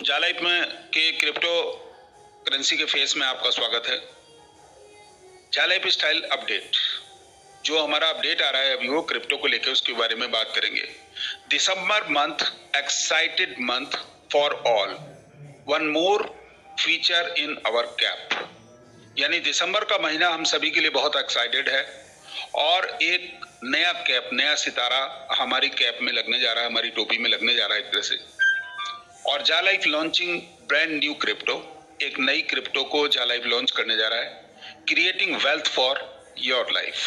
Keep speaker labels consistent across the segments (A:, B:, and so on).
A: जालाइफ में के crypto currency के फेस में आपका स्वागत है। जालाइफ स्टाइल अपडेट, जो हमारा अपडेट आ रहा है अभी वो क्रिप्टो को लेकर, उसके बारे में बात करेंगे। December month excited month for all, one more feature in our cap. यानी दिसंबर का महीना हम सभी के लिए बहुत एक्साइटेड है और एक नया कैप, नया सितारा हमारी कैप में लगने जा रहा है, हमारी टोपी में लगने जा रहा है एक तरह से। और जालाइफ लॉन्चिंग ब्रांड न्यू क्रिप्टो, एक नई क्रिप्टो को जालाइफ लॉन्च करने जा रहा है। Creating wealth for your life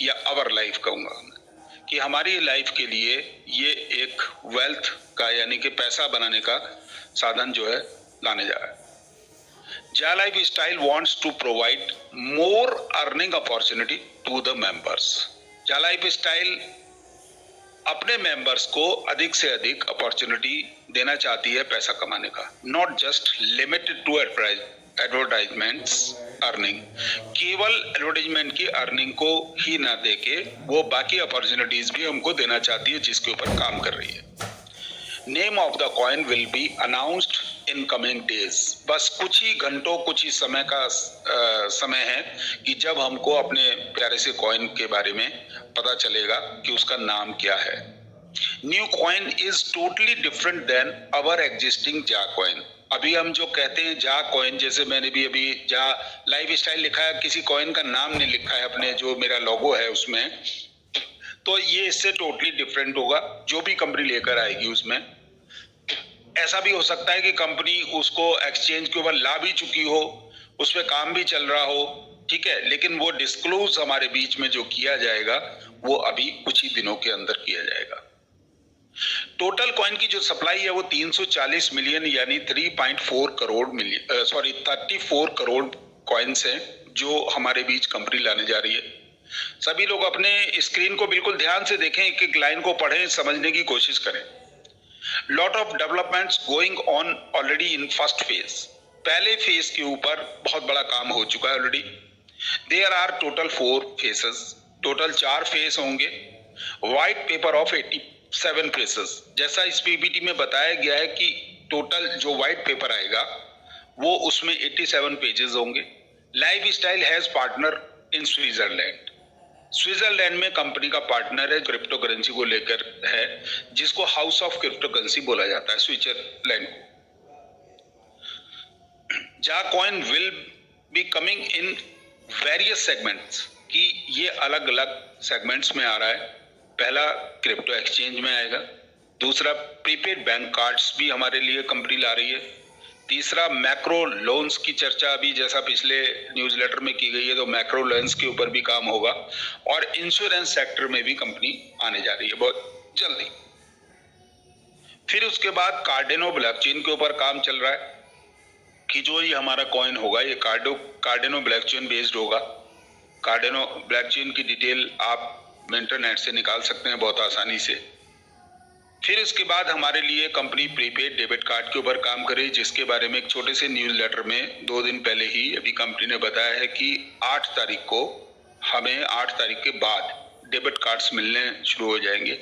A: या अवर लाइफ कहूंगा कि हमारी लाइफ के लिए ये एक वेल्थ का यानी कि पैसा बनाने का साधन जो है लाने जा रहा है। Jalife style wants to provide more earning opportunity to the members. Jalife style अपने मेंबर्स को अधिक से अधिक अपॉर्चुनिटी देना चाहती है पैसा कमाने का, not just limited to advertisements earning. केवल एडवर्टाइजमेंट की अर्निंग को ही ना देके वो बाकी अपॉर्चुनिटीज भी हमको देना चाहती है जिसके ऊपर काम कर रही है। Name of the coin will B announced in coming days. बस कुछ ही घंटों, कुछ ही समय का समय है कि जब हमको अपने प्यारे से कॉइन के बारे में पता चलेगा कि उसका नाम क्या है। New coin is totally different than our existing जा कॉइन। अभी हम जो कहते हैं जा कॉइन, जैसे मैंने भी अभी जा लाइफ स्टाइल लिखा है, किसी कॉइन का नाम नहीं लिखा है अपने जो मेरा लोगो है उसमें, तो ये इससे टोटली डिफरेंट होगा जो भी कंपनी लेकर आएगी उसमें। ऐसा भी हो सकता है कि कंपनी उसको एक्सचेंज के ऊपर ला भी चुकी हो, उस पर काम भी चल रहा हो, ठीक है, लेकिन वो डिस्क्लोज हमारे बीच में जो किया जाएगा वो अभी कुछ ही दिनों के अंदर किया जाएगा। टोटल कॉइन की जो सप्लाई है वो 340 मिलियन यानी 3.4 करोड़ मिलियन 34 करोड़ कॉइन्स हैं जो हमारे बीच कंपनी लाने जा रही है। सभी लोग अपने स्क्रीन को बिल्कुल ध्यान से देखें, एक एक लाइन को पढ़ें, समझने की कोशिश करें। Lot of developments going on already in first phase. पहले फेज के ऊपर बहुत बड़ा काम हो चुका है already. There are total 4 phases, total 4 phase होंगे। व्हाइट पेपर ऑफ 87 पेजेस, जैसा इस पीपीटी में बताया गया है कि टोटल जो व्हाइट पेपर आएगा वो उसमें 87 पेजेस होंगे। Life style has partner in Switzerland. Switzerland में कंपनी का पार्टनर है, क्रिप्टो करेंसी को लेकर है, जिसको हाउस ऑफ क्रिप्टो करेंसी बोला जाता है स्विट्जरलैंड। जा coin will be coming in various segments, कि ये अलग अलग सेगमेंट्स में आ रहा है। पहला क्रिप्टो एक्सचेंज में आएगा, दूसरा प्रीपेड बैंक कार्ड्स भी हमारे लिए कंपनी ला रही है, तीसरा मैक्रो लोन्स की चर्चा अभी जैसा पिछले न्यूज़लेटर में की गई है तो मैक्रो लोन्स के ऊपर भी काम होगा, और इंश्योरेंस सेक्टर में भी कंपनी आने जा रही है बहुत जल्दी। फिर उसके बाद कार्डेनो ब्लॉकचेन के ऊपर काम चल रहा है कि जो ये हमारा कॉइन होगा ये कार्डेनो ब्लॉकचेन बेस्ड होगा। कार्डेनो ब्लॉकचेन की डिटेल आप इंटरनेट से निकाल सकते हैं बहुत आसानी से। फिर इसके बाद हमारे लिए कंपनी प्रीपेड डेबिट कार्ड के ऊपर काम करे, जिसके बारे में एक छोटे से न्यूज़ लेटर में 2 दिन पहले ही अभी कंपनी ने बताया है कि 8 तारीख को हमें 8 तारीख के बाद डेबिट कार्ड्स मिलने शुरू हो जाएंगे।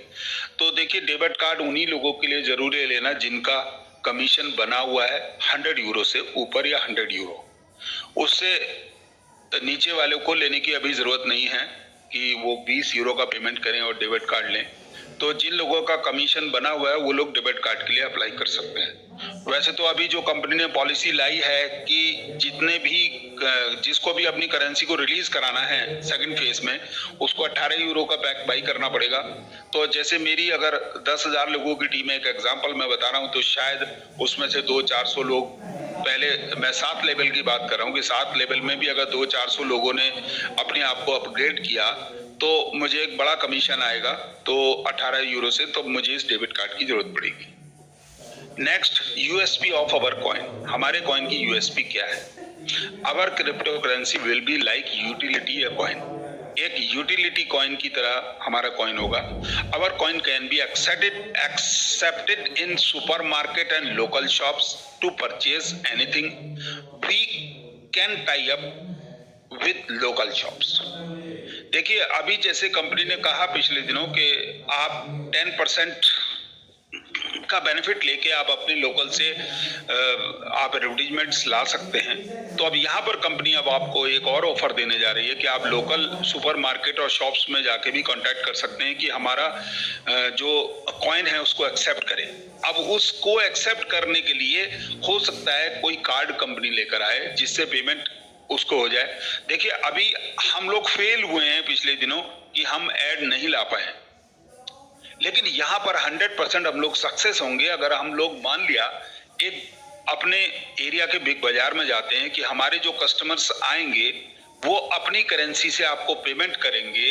A: तो देखिए, डेबिट कार्ड उन्हीं लोगों के लिए जरूरी है लेना जिनका कमीशन बना हुआ है 100 यूरो से ऊपर या 100 यूरो। उससे नीचे वाले को लेने की अभी जरूरत नहीं है कि वो 20 यूरो का पेमेंट करें और डेबिट कार्ड लें। तो जिन लोगों का कमीशन बना हुआ है वो लोग डेबिट कार्ड के लिए अप्लाई कर सकते हैं। वैसे तो अभी जो कंपनी ने पॉलिसी लाई है कि जितने भी जिसको भी अपनी करेंसी को रिलीज कराना है सेकंड फेज में, उसको 18 यूरो का पैक बाई करना पड़ेगा। तो जैसे मेरी अगर 10,000 लोगों की टीम है, एक एग्जाम्पल मैं बता रहा हूँ, तो शायद उसमें से 200-400 लोग, पहले मैं 7 लेवल की बात कर रहा हूँ कि 7 लेवल में भी अगर 200-400 लोगों ने अपने आप को अपग्रेड किया तो मुझे एक बड़ा कमीशन आएगा, तो 18 यूरो से, तो मुझे इस डेबिट कार्ड की जरूरत पड़ेगी। Next, USP of our coin. हमारे कॉइन की यूएसपी क्या है? Our crypto currency will be like utility coin. एक यूटिलिटी कॉइन की तरह हमारा कॉइन होगा। Our coin can be accepted in supermarket and local shops to purchase anything. We can tie up with local shops. देखिए, अभी जैसे company ने कहा पिछले दिनों कि आप 10% का बेनिफिट लेके आप अपने लोकल से आप एडवर्टीजमेंट्स ला सकते हैं। तो अब यहाँ पर कंपनी अब आपको एक और ऑफर देने जा रही है कि आप लोकल सुपरमार्केट और शॉप्स में जाके भी कांटेक्ट कर सकते हैं कि हमारा जो कॉइन है उसको एक्सेप्ट करें। अब उसको एक्सेप्ट करने के लिए हो सकता है कोई कार्ड कंपनी लेकर आए जिससे पेमेंट उसको हो जाए। देखिए अभी हम लोग फेल हुए हैं पिछले दिनों कि हम ऐड नहीं ला पाए, लेकिन यहाँ पर 100% हम लोग सक्सेस होंगे अगर हम लोग मान लिया एक अपने एरिया के बिग बाजार में जाते हैं कि हमारे जो कस्टमर्स आएंगे वो अपनी करेंसी से आपको पेमेंट करेंगे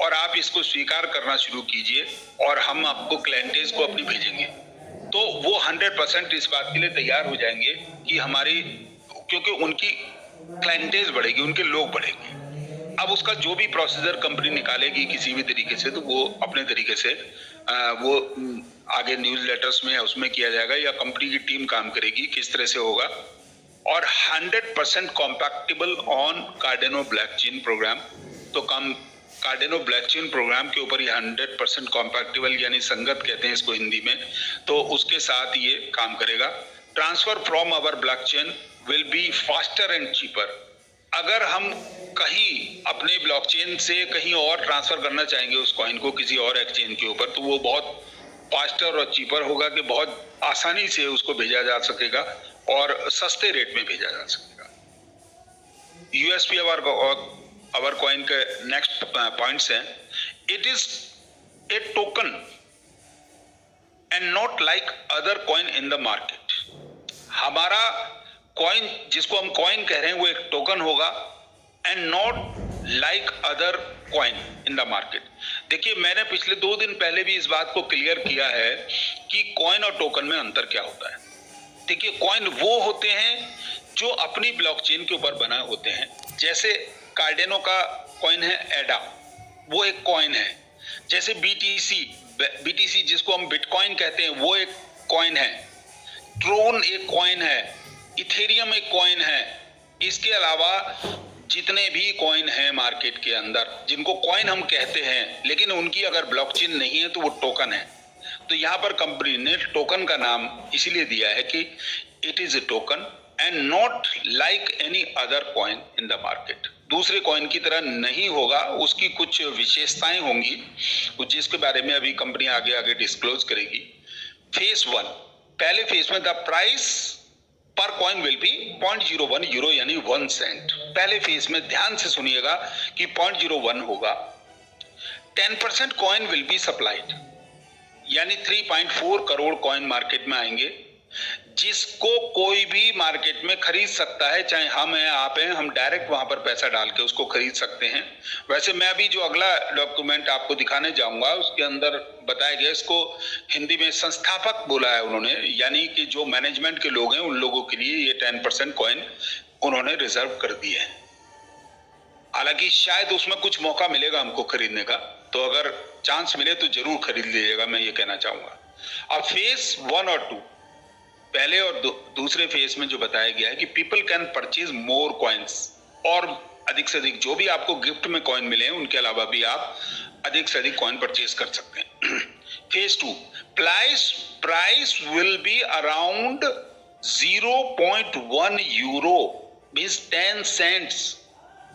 A: और आप इसको स्वीकार करना शुरू कीजिए और हम आपको क्लाइंटेज को अपनी भेजेंगे, तो वो 100% इस बात के लिए तैयार हो जाएंगे कि हमारी, क्योंकि उनकी क्लाइंटेज बढ़ेगी, उनके लोग बढ़ेंगे। अब उसका जो भी प्रोसीजर कंपनी निकालेगी किसी भी तरीके से, तो वो अपने तरीके से वो आगे न्यूज़ लेटर्स में उसमें किया जाएगा या कंपनी की टीम काम करेगी किस तरह से होगा। और 100% कॉम्पैक्टेबल ऑन कार्डेनो ब्लॉकचेन प्रोग्राम। तो कार्डेनो ब्लॉकचेन प्रोग्राम के ऊपर ये 100% कॉम्पैक्टेबल यानी संगत कहते हैं इसको हिंदी में, तो उसके साथ ये काम करेगा। Transfer from our blockchain will be faster and cheaper. अगर हम कहीं अपने ब्लॉकचेन से कहीं और ट्रांसफर करना चाहेंगे उस कॉइन को किसी और एक्सचेंज के ऊपर, तो वो बहुत फास्टर और चीपर होगा कि बहुत आसानी से उसको भेजा जा सकेगा और सस्ते रेट में भेजा जा सकेगा। यूएसपी अवर कॉइन के नेक्स्ट पॉइंट्स हैं, it is A token and not like other coin in the market. हमारा कॉइन जिसको हम कॉइन कह रहे हैं वो एक टोकन होगा and not like other coin in the market. देखिए मैंने पिछले 2 दिन पहले भी इस बात को क्लियर किया है कि कॉइन और टोकन में अंतर क्या होता है। देखिए कॉइन वो होते हैं जो अपनी ब्लॉकचेन के ऊपर बनाए होते हैं, जैसे कार्डेनो का कॉइन है एडा, वो एक कॉइन है। जैसे बीटीसी जिसको हम बिटकॉइन कहते हैं वो एक कॉइन है। ट्रोन एक कॉइन है, इथेरियम एक कॉइन है। इसके अलावा जितने भी कॉइन हैं मार्केट के अंदर जिनको कॉइन हम कहते हैं लेकिन उनकी अगर ब्लॉकचेन नहीं है तो वो टोकन है। तो यहाँ पर कंपनी ने टोकन का नाम इसीलिए दिया है कि it is A token and not like any other coin in the market. दूसरे कॉइन की तरह नहीं होगा, उसकी कुछ विशेषताएं होंगी जिसके बारे में अभी कंपनी आगे आगे डिस्क्लोज करेगी। फेज 1, पहले फेज में द प्राइस पर कॉइन विल बी 0.01 यूरो यानी 1 सेंट। पहले फेज में ध्यान से सुनिएगा कि 0.01 होगा। 10% कॉइन विल बी सप्लाइड यानी 3.4 करोड़ कॉइन मार्केट में आएंगे, जिसको कोई भी मार्केट में खरीद सकता है, चाहे हम हैं आप हैं, हम डायरेक्ट वहां पर पैसा डाल के उसको खरीद सकते हैं। वैसे मैं अभी जो अगला डॉक्यूमेंट आपको दिखाने जाऊंगा उसके अंदर बताया गया, इसको हिंदी में संस्थापक बोला है उन्होंने, यानी कि जो मैनेजमेंट के लोग हैं उन लोगों के लिए ये 10% कॉइन उन्होंने रिजर्व कर दिए हैं। हालांकि शायद उसमें कुछ मौका मिलेगा हमको खरीदने का, तो अगर चांस मिले तो जरूर खरीद लीजिएगा, मैं ये कहना चाहूंगा। अब फेज 1 और 2, पहले और दूसरे फेज में जो बताया गया है कि people can purchase more coins, और अधिक से अधिक जो भी आपको गिफ्ट में कॉइन मिले हैं उनके अलावा भी आप अधिक से अधिक कॉइन परचेज कर सकते हैं। Phase 2, price will be around 0.1 euro means 10 cents.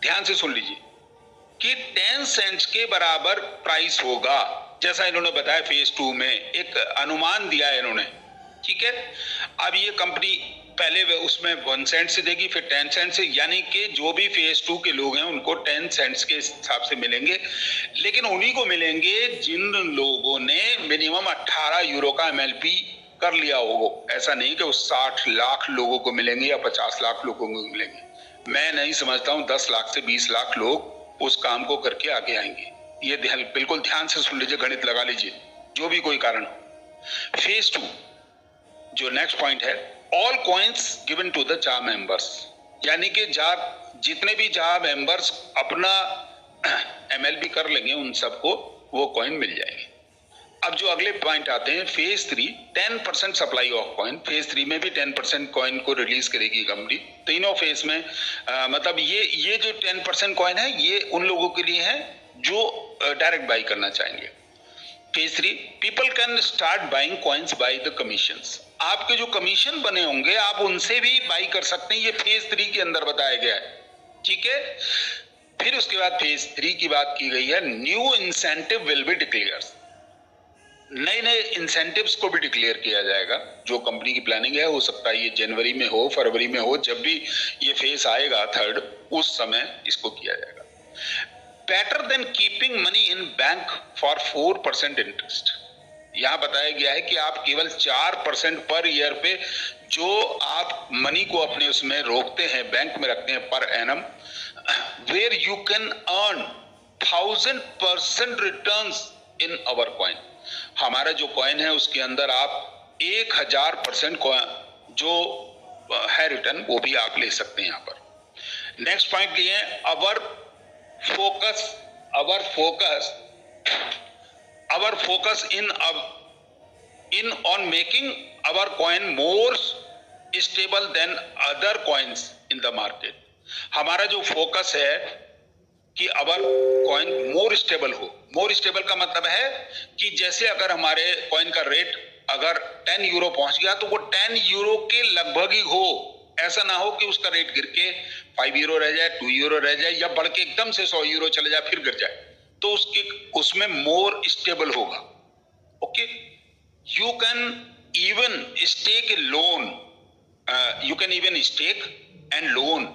A: ध्यान से सुन लीजिए कि 10 सेंट्स के बराबर प्राइस होगा, जैसा इन्होंने बताया फेज 2 में एक अनुमान दिया है इन्होंने, ठीक है। अब ये कंपनी पहले उसमें 1 सेंट से देगी, फिर 10 सेंट से, यानी कि जो भी फेज 2 के लोग हैं उनको 10 सेंट्स के हिसाब से मिलेंगे, लेकिन उन्हीं को मिलेंगे जिन लोगों ने मिनिमम 18 यूरो का MLP कर लिया होगा। ऐसा नहीं कि वो 60 लाख लोगों को मिलेंगे या 50 लाख लोगों को मिलेंगे। मैं नहीं समझता हूं 10 लाख से 20 लाख लोग उस काम को करके आगे आएंगे। ये बिल्कुल ध्यान से सुन लीजिए, गणित लगा लीजिए, जो भी कोई कारण हो। फेज 2 जो नेक्स्ट पॉइंट है, all coins given to the जा मेंबर्स, यानी कि जितने भी जा मेंबर्स अपना MLP कर लेंगे उन सबको वो कॉइन मिल जाएंगे। अब जो अगले पॉइंट आते हैं phase 3, 10% supply of coin. Phase 3 में भी 10% कॉइन को रिलीज करेगी कंपनी। तीनों फेज में मतलब ये जो 10% कॉइन है ये उन लोगों के लिए है जो डायरेक्ट बाई करना चाहेंगे। Phase 3, people can start buying coins by the commissions. आपके जो कमीशन बने होंगे आप उनसे भी बाई कर सकते हैं, ये फेज 3 के अंदर बताया गया है, ठीक है। फिर उसके बाद फेज 3 की बात की गई है, new incentive will be declared. नए नए इंसेंटिव्स को भी डिक्लेयर किया जाएगा। जो कंपनी की प्लानिंग है, हो सकता है ये जनवरी में हो, फरवरी में हो, जब भी ये फेज आएगा थर्ड, उस समय इसको किया जाएगा। Better than keeping money in bank for 4% interest. यहां बताया गया है कि आप केवल 4% पर ईयर पे जो आप मनी को अपने उसमें रोकते हैं, बैंक में रखते हैं पर एनम, where you can earn 1000% returns in our coin. हमारा जो कॉइन है उसके अंदर आप 1000% जो है रिटर्न वो भी आप ले सकते हैं यहां पर। नेक्स्ट पॉइंट ये है, अवर focus in on making our coin more stable then other coins in the market. हमारा जो फोकस है कि अवर कॉइन मोर स्टेबल हो। मोर स्टेबल का मतलब है कि जैसे अगर हमारे कॉइन का रेट अगर 10 यूरो पहुंच गया तो वो 10 यूरो के लगभग ही हो। ऐसा ना हो कि उसका रेट गिर के 5 यूरो रह जाए, 2 यूरो रह जाए, या बढ़ के एकदम से 100 यूरो चले जाए फिर गिर जाए, तो उसमें मोर स्टेबल होगा। Okay, you can even stake a loan, you can even stake and loan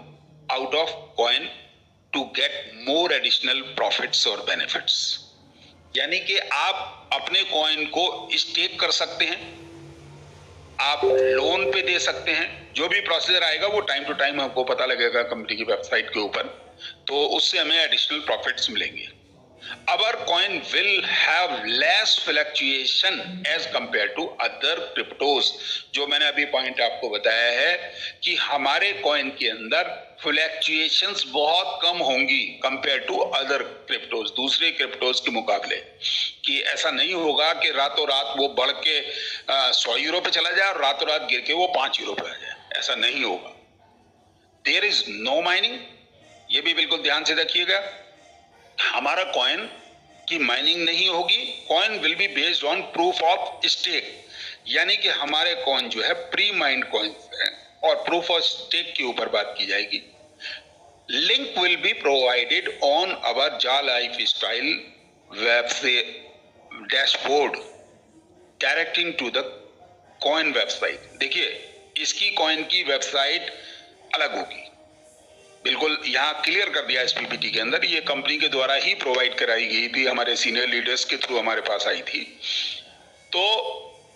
A: out of coin to get more additional profits और बेनिफिट्स। यानी कि आप अपने कॉइन को स्टेक कर सकते हैं, आप लोन पे दे सकते हैं। जो भी प्रोसीजर आएगा वो टाइम टू टाइम आपको पता लगेगा कंपनी की वेबसाइट के ऊपर, तो उससे हमें एडिशनल प्रॉफिट्स मिलेंगे। Our coin will have less fluctuation as compared to other cryptos। जो मैंने अभी पॉइंट आपको बताया है कि हमारे कॉइन के अंदर फ्लैक्चुएशंस बहुत कम होंगी कंपेयर टू अदर क्रिप्टोज, दूसरे क्रिप्टोज के मुकाबले। कि ऐसा नहीं होगा कि रातों रात वो बढ़ के 100 यूरो पे चला जाए और रातों रात गिर के वो 5 यूरो पे आ जाए, ऐसा नहीं होगा। देयर इज नो माइनिंग, ये भी बिल्कुल ध्यान से रखिएगा। हमारा कॉइन की माइनिंग नहीं होगी। Coin will be based on proof of stake, यानी कि हमारे कॉइन जो है प्री माइंड कॉइन है और प्रूफ ऑफ स्टेक के ऊपर बात की जाएगी। Link will be provided on our जा लाइफ स्टाइल वेब से dashboard directing to the coin website. देखिए, इसकी कॉइन की वेबसाइट अलग होगी, बिल्कुल यहाँ क्लियर कर दिया इस पीपीटी के अंदर। ये कंपनी के द्वारा ही प्रोवाइड कराई गई थी, हमारे सीनियर लीडर्स के थ्रू हमारे पास आई थी। तो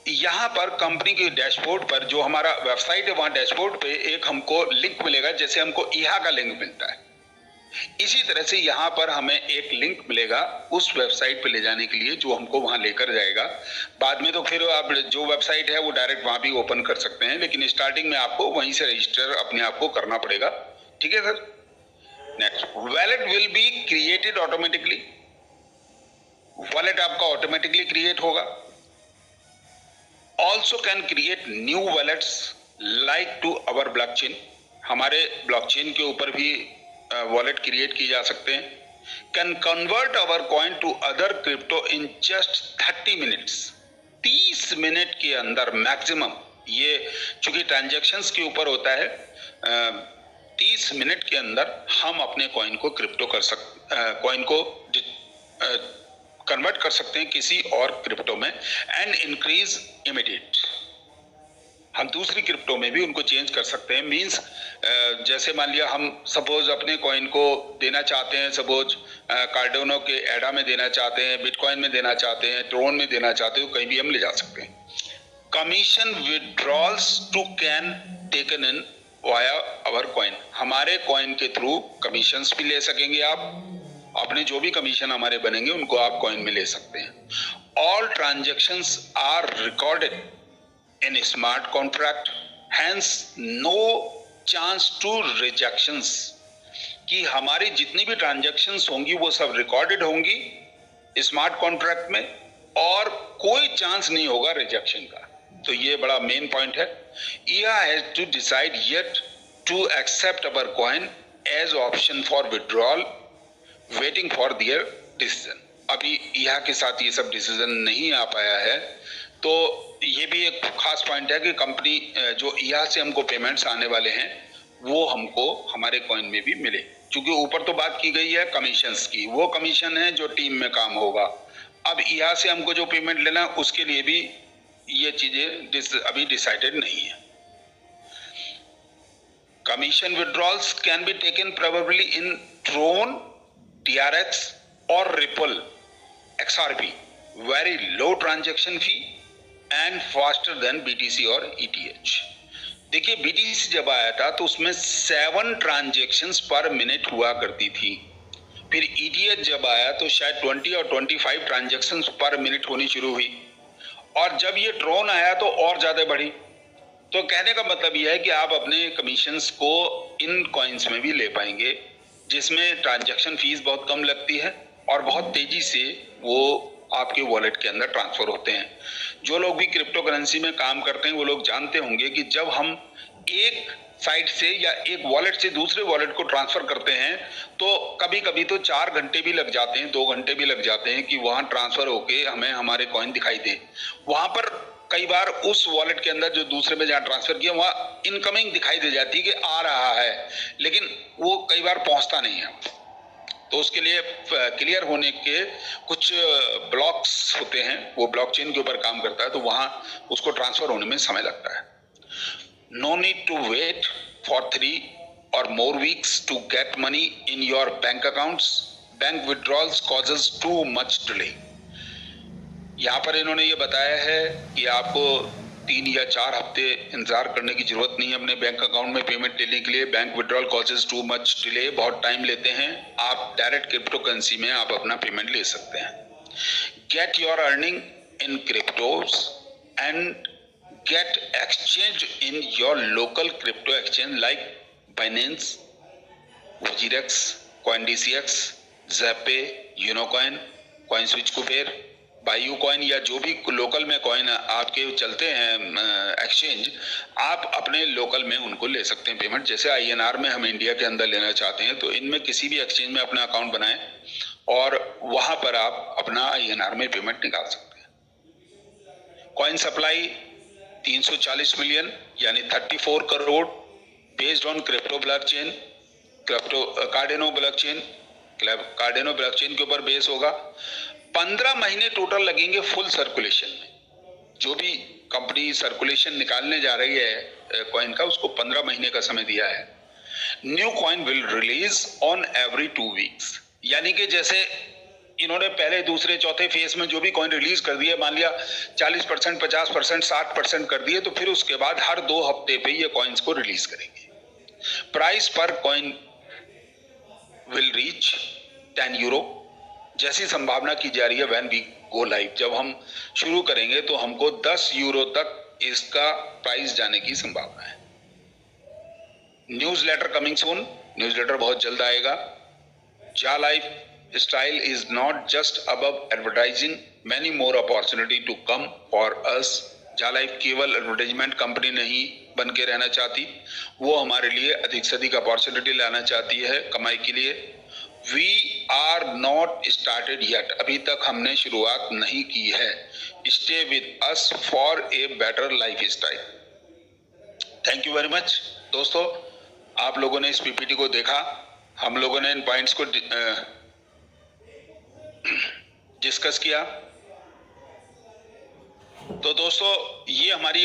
A: यहाँ पर कंपनी के डैशबोर्ड पर जो हमारा वेबसाइट है, वहां डैशबोर्ड पे एक हमको लिंक मिलेगा, जैसे हमको ईहा का लिंक मिलता है, इसी तरह से यहाँ पर हमें एक लिंक मिलेगा उस वेबसाइट पे ले जाने के लिए, जो हमको वहां लेकर जाएगा। बाद में तो फिर आप जो वेबसाइट है वो डायरेक्ट वहां भी ओपन कर सकते हैं, लेकिन स्टार्टिंग में आपको वहीं से रजिस्टर अपने आप को करना पड़ेगा। ठीक है sir. Next, wallet will be created automatically. Wallet आपका ऑटोमेटिकली क्रिएट होगा। Also can create new wallets like to our blockchain. हमारे ब्लॉकचेन के ऊपर भी वॉलेट क्रिएट किए जा सकते हैं। Can convert our coin to other crypto in just 30 minutes. 30 minute के अंदर मैक्सिमम, ये चूंकि ट्रांजैक्शंस के ऊपर होता है, 30 मिनट के अंदर हम अपने कॉइन को कॉइन को कन्वर्ट कर सकते हैं किसी और क्रिप्टो में एंड इंक्रीज इमीडिएट। हम दूसरी क्रिप्टो में भी उनको चेंज कर सकते हैं। मींस जैसे मान लिया हम सपोज अपने कॉइन को देना चाहते हैं, सपोज कार्डोनो के एडा में देना चाहते हैं, बिटकॉइन में देना चाहते हैं, ट्रोन में देना चाहते हैं, तो कहीं भी हम ले जा सकते हैं। Commission withdrawals to can taken in via our coin. हमारे कॉइन के थ्रू कमीशंस भी ले सकेंगे आप। अपने जो भी कमीशन हमारे बनेंगे उनको आप कॉइन में ले सकते हैं। All transactions are recorded in smart contract, hence no chance to rejections. कि हमारी जितनी भी ट्रांजैक्शंस होंगी वो सब रिकॉर्डेड होंगी स्मार्ट कॉन्ट्रैक्ट में, और कोई चांस नहीं होगा रिजेक्शन का। तो ये बड़ा मेन पॉइंट है। EIA has to decide yet to accept our coin as option for withdrawal, waiting for their decision। अभी यहाँ के साथ ये सब डिसीजन नहीं आ पाया है। तो ये भी एक खास पॉइंट है कि कंपनी जो यहाँ से हमको पेमेंट्स आने वाले हैं वो हमको हमारे कॉइन में भी मिले, क्योंकि ऊपर तो बात की गई है कमीशंस की, वो कमीशन है जो टीम में काम होगा। अब यहाँ से हमको जो पेमेंट लेना है उसके लिए भी ये चीजें अभी डिसाइडेड नहीं है। Commission withdrawals can be taken probably in Tron, TRX और ripple XRP, very low transaction fee and faster than BTC और ETH। देखिए BTC जब आया था तो उसमें 7 ट्रांजैक्शंस पर मिनट हुआ करती थी। फिर ETH जब आया तो शायद 20 और 25 ट्रांजैक्शंस पर मिनट होनी शुरू हुई, और जब ये ट्रोन आया तो और ज्यादा बढ़ी। तो कहने का मतलब यह है कि आप अपने कमीशंस को इन कॉइन्स में भी ले पाएंगे, जिसमें ट्रांजैक्शन फीस बहुत कम लगती है और बहुत तेजी से वो आपके वॉलेट के अंदर ट्रांसफर होते हैं। जो लोग भी क्रिप्टो करेंसी में काम करते हैं वो लोग जानते होंगे कि जब हम एक साइट से या एक वॉलेट से दूसरे वॉलेट को ट्रांसफर करते हैं तो कभी कभी तो 4 घंटे भी लग जाते हैं, 2 घंटे भी लग जाते हैं कि वहां ट्रांसफर होके हमें हमारे कॉइन दिखाई दे। वहां पर कई बार उस वॉलेट के अंदर जो दूसरे में जहां ट्रांसफर किया वहां इनकमिंग दिखाई दे जाती है कि आ रहा है, लेकिन वो कई बार पहुंचता नहीं है। तो उसके लिए क्लियर होने के कुछ ब्लॉक्स होते हैं, वो ब्लॉकचेन के ऊपर काम करता है, तो वहां उसको ट्रांसफर होने में समय लगता है। No need to wait for 3 or more weeks to get money in your bank accounts. Bank withdrawals causes too much delay. यहाँ पर इन्होंने ये बताया है कि आपको 3 या 4 हफ्ते इंतजार करने की जरूरत नहीं है अपने बैंक अकाउंट में पेमेंट लेने के लिए। Bank withdrawal causes too much delay, बहुत टाइम लेते हैं। आप डायरेक्ट क्रिप्टो करेंसी में आप अपना पेमेंट ले सकते हैं। Get your earning in cryptos and get exchange in your local crypto exchange like Binance, Wagerex, CoinDCX, Zapay, Unocoin, CoinSwitch Kuber, BuyUcoin या जो भी लोकल में कॉइन आपके चलते हैं एक्सचेंज, आप अपने लोकल में उनको ले सकते हैं पेमेंट। जैसे INR में हम इंडिया के अंदर लेना चाहते हैं तो इनमें किसी भी एक्सचेंज में अपना अकाउंट बनाएं और वहां पर आप अपना INR में पेमेंट निकाल सकते हैं। कॉइन सप्लाई 340 मिलियन यानी 34 crore based on crypto blockchain, कार्डेनो blockchain के ऊपर बेस होगा। 15 महीने टोटल लगेंगे फुल सर्कुलेशन में। जो भी कंपनी सर्कुलेशन निकालने जा रही है कॉइन का, उसको 15 महीने का समय दिया है। New coin will release on every 2 weeks, यानी कि जैसे इन्होंने पहले दूसरे चौथे फेज में जो भी कॉइन रिलीज कर दिए, मान लिया 40%, 50%, 60% कर दिए, तो फिर उसके बाद हर 2 हफ्ते पे ये कॉइन्स को रिलीज करेंगे। प्राइस पर कॉइन विल रीच 10 यूरो, जैसी संभावना की जा रही है व्हेन वी गो लाइव। जब हम शुरू करेंगे तो हमको 10 यूरो तक इसका प्राइस जाने की संभावना है। न्यूज़लेटर कमिंग सून, न्यूज़लेटर बहुत जल्द आएगा। जा live style is not just above advertising, many more opportunity to come for us. जा लाइफ केवल एडवर्टाइजमेंट कंपनी नहीं बन के रहना चाहती, वो हमारे लिए अधिक से अधिक अपॉर्चुनिटी लाना चाहती है कमाई के लिए। We are not started yet, अभी तक हमने शुरुआत नहीं की है। Stay with us for a better lifestyle. Thank you very much दोस्तों, आप लोगों ने इस PPT को देखा, हम लोगों ने इन पॉइंट्स को डिस्कस किया। तो दोस्तों ये हमारी